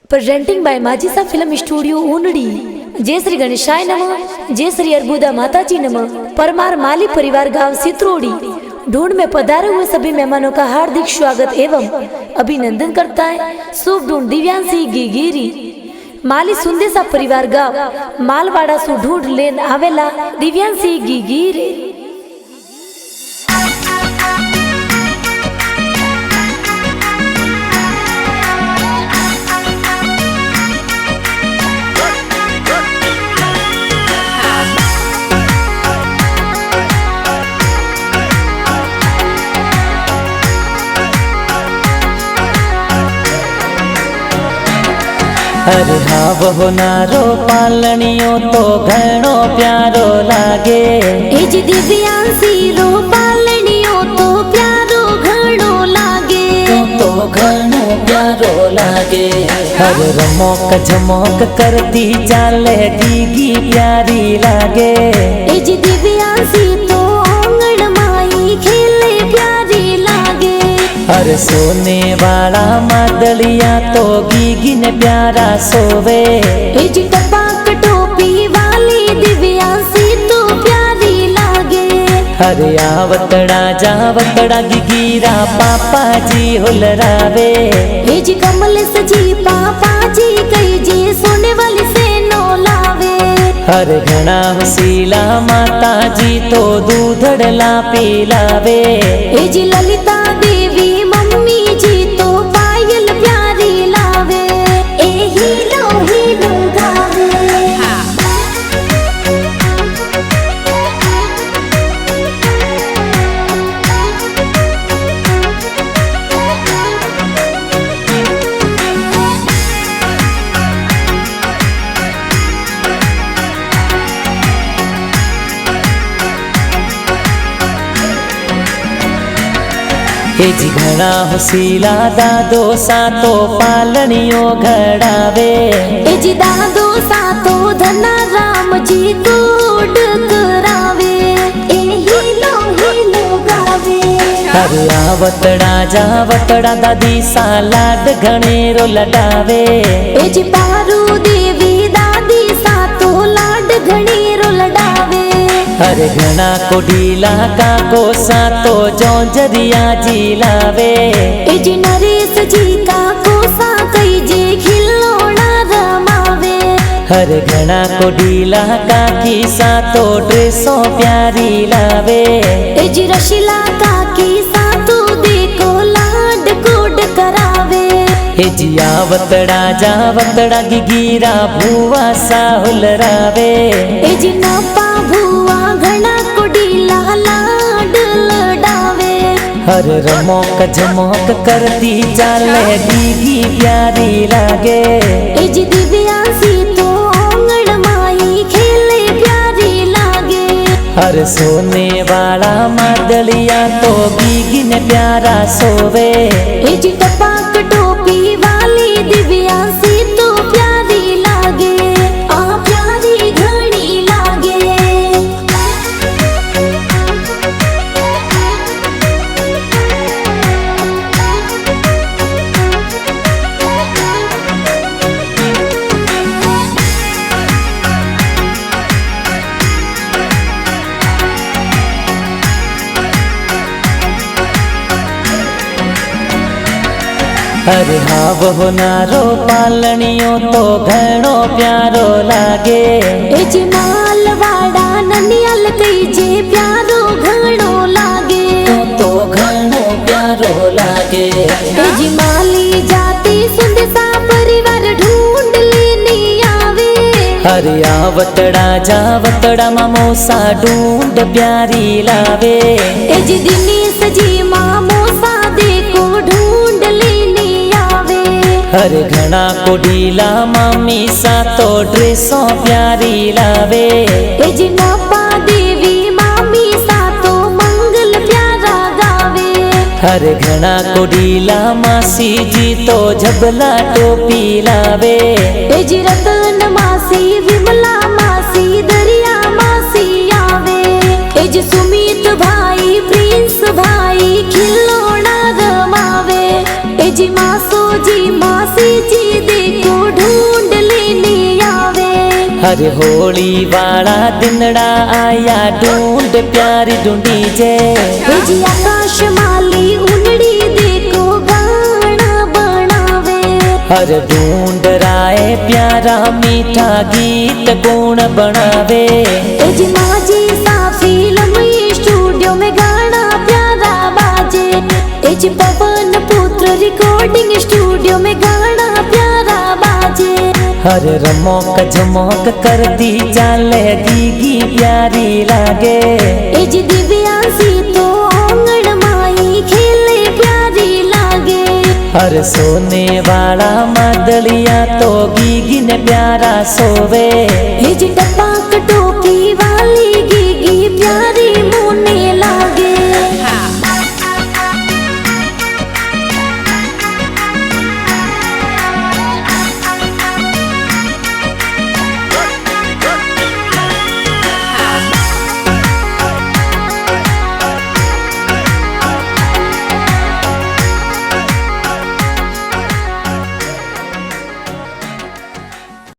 Presenting by Majisa film studio ऊनड़ी। जय श्री गणेशाय नमः। जय श्री अर्बुदा माताजी नमः। परमार माली परिवार गांव सित्रोड़ी ढूंढ में पधारे हुए सभी मेहमानों का हार्दिक स्वागत एवं अभिनंदन करता है शुभ ढूंढ दिव्यांशी गिगिरी माली सुंदेसा परिवार गांव मालवाड़ा सु ढूंढ लेन आवेला दिव्यांशी गिगिरी। अरे हाँ वो नारो पालनियो तो घणो प्यारो लागे। एज दिव्यांशी रो पालनियो तो प्यारो घणो लागे। तो घणो प्यारो लागे। हर रमोक झमोक करती चाले गीगी प्यारी लागे। एज दिव्यांशी तो आंगन माई खेले प्यारी लागे। अरे सोने वाला मादलिया तो गीगी ने प्यारा सोवे। एज टपाक टोपी वाली दिव्यांशी तो प्यारी लागे। अरे आवतड़ा जावतड़ा गिगीरा पापा जी हुलरावे। एज कमल सजी पापा जी कई जी सोने वाली से नो लावे। हर घना हसीला माता जी तो दूधड़ला पिलावे। एज ललिता देवी मम्मी जी तो पायल प्यारी लावे। ए हीलो हीलो गावे। एजी घना हसीला दादो सातो पालनियो घड़ावे। एजी दादो सातो धना राम जी तोड़ करावे। ए हीलो हीलो गावे। अरे आवतड़ा जावतड़ा दादी सा लाड घनेरो लडावे। एजी पारू देवी दादी सातो लाड घनेरो लडावे। अरे घना को ढीला का को सातो जौजरिया जी लावे। एजी नरेश जी का कोसा कई जी खिलौना रमावे। हर घना को ढीला का की सातो ड्रेसों प्यारी लावे। एजी रशीला का की सातो देखो लाड कोड करावे। एजी आवतड़ा जावतड़ा गिगीरा भुआ सा हुलरावे। एजी नापा भुआ घना कोडीला लाड लडावे। हर रमोक झमोक करती चाले गीगी प्यारी लागे। एजी दिव्यांशी तो आंगन माई खेले प्यारी लागे। हर सोने वाला मादलिया तो गीगी ने प्यारा सोवे। एजी टपाक टोपी वाली दिव्यांशी तो प्यारी लागे। आ प्यारी घणी लागे। अरे हाँ वो नारो पालनियो तो घणो प्यारो लागे। एजी मालवाड़ा ननियल कई जे प्यारो घणो लागे। तो घणो प्यारो लागे। एजी माली जाति सुंदसा परिवार ढूंढ लेने आवे। अरे आवतड़ा जावतड़ा मामोसा ढूंढ प्यारी लावे। एजी दिनेश जी मामोसा देखो ढूंढ लेने आवे। हर घना को ढीला मामी सा तो ड्रेसों प्यारी लावे। एजी नापा देवी मामी सा तो मंगल प्यारा गावे। हर घना को ढीला मासी जी तो झबला टोपी लावे। एजी रतन मासी विमला मासी दरिया मासी आवे। एजी सुमित भाई प्रिंस भाई खिलौना रमावे। एजी मासो जी मासी जी देखो अरे होली वाला दिनड़ा आया ढूंढ प्यारी ढूंढी जे जी आकाश माली उनड़ी देखो गाना बनावे अरे ढूंढ राय प्यारा मीठा गीत गुण बनावे जी माजी सा फिल्म स्टूडियो में गाना प्यारा बाजे जी पवन पुत्र रिकॉर्डिंग स्टूडियो में गाना प्यारा बाजे हर रमोक झमोक कर दी चाले गीगी प्यारी लागे जी दिव्यांशी तो आंगन माई खेले प्यारी लागे हर सोने वाला मादलिया तो गीगी ने प्यारा सोवे जी टप्पा